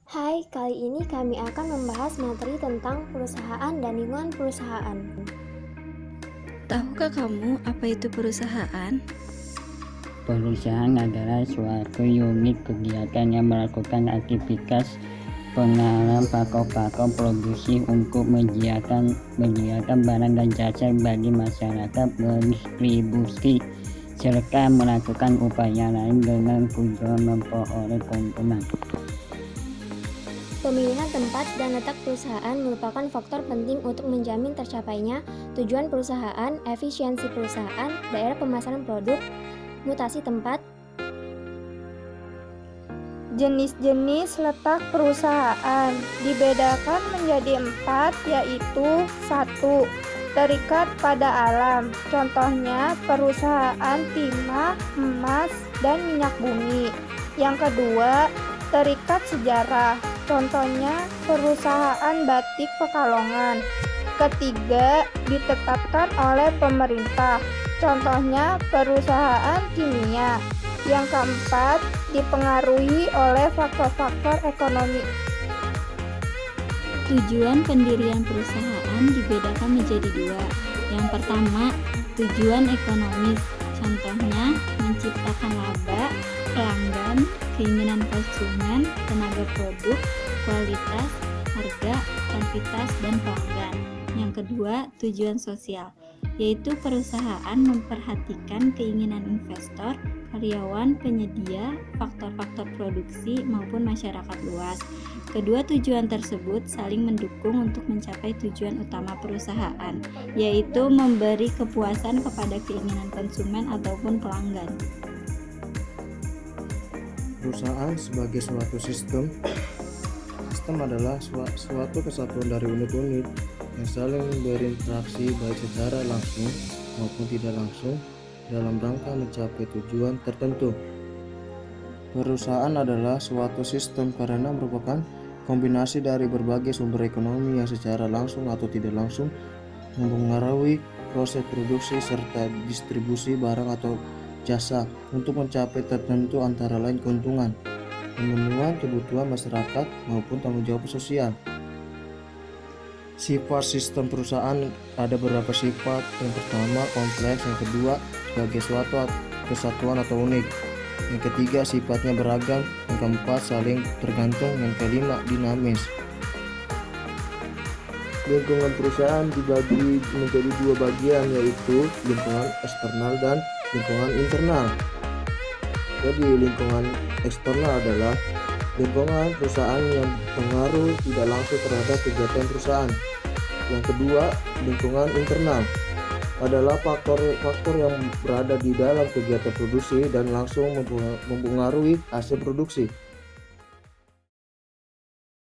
Hai, kali ini kami akan membahas materi tentang perusahaan dan lingkungan perusahaan. Tahukah kamu apa itu perusahaan? Perusahaan adalah suatu unit kegiatan yang melakukan aktivitas pengenalan pokok-pokok produksi untuk menyediakan barang dan jasa bagi masyarakat berdistribusi serta melakukan upaya lain dengan tujuan memperoleh keuntungan. Pemilihan tempat dan letak perusahaan merupakan faktor penting untuk menjamin tercapainya tujuan perusahaan, efisiensi perusahaan, daerah pemasaran produk, mutasi tempat. Jenis-jenis letak perusahaan dibedakan menjadi 4, yaitu 1. Terikat pada alam, contohnya perusahaan timah, emas, dan minyak bumi. Yang kedua, terikat sejarah, contohnya perusahaan batik Pekalongan. Ketiga, ditetapkan oleh pemerintah, contohnya perusahaan kimia. Yang keempat, dipengaruhi oleh faktor-faktor ekonomi. Tujuan pendirian perusahaan dibedakan menjadi 2. Yang pertama, tujuan ekonomis, contohnya menciptakan laba, pelanggan, keinginan konsumen, tenaga produk, kualitas, harga, kuantitas, dan pelanggan. Yang kedua, tujuan sosial, yaitu perusahaan memperhatikan keinginan investor, karyawan, penyedia, faktor-faktor produksi, maupun masyarakat luas. Kedua tujuan tersebut saling mendukung untuk mencapai tujuan utama perusahaan, yaitu memberi kepuasan kepada keinginan konsumen ataupun pelanggan. Perusahaan sebagai suatu sistem adalah suatu kesatuan dari unit-unit yang saling berinteraksi baik secara langsung maupun tidak langsung dalam rangka mencapai tujuan tertentu. Perusahaan adalah suatu sistem karena merupakan kombinasi dari berbagai sumber ekonomi yang secara langsung atau tidak langsung mempengaruhi proses produksi serta distribusi barang atau jasa untuk mencapai tertentu, antara lain keuntungan, pemenuhan kebutuhan masyarakat maupun tanggung jawab sosial. Sifat sistem perusahaan ada beberapa sifat. Yang pertama, kompleks. Yang kedua, sebagai suatu kesatuan atau unik. Yang ketiga, sifatnya beragam. Yang keempat, saling tergantung. Yang kelima, dinamis. Lingkungan perusahaan dibagi menjadi 2 bagian, yaitu lingkungan eksternal dan lingkungan internal. Jadi lingkungan eksternal adalah lingkungan perusahaan yang pengaruh tidak langsung terhadap kegiatan perusahaan. Yang kedua, lingkungan internal adalah faktor yang berada di dalam kegiatan produksi dan langsung mempengaruhi hasil produksi.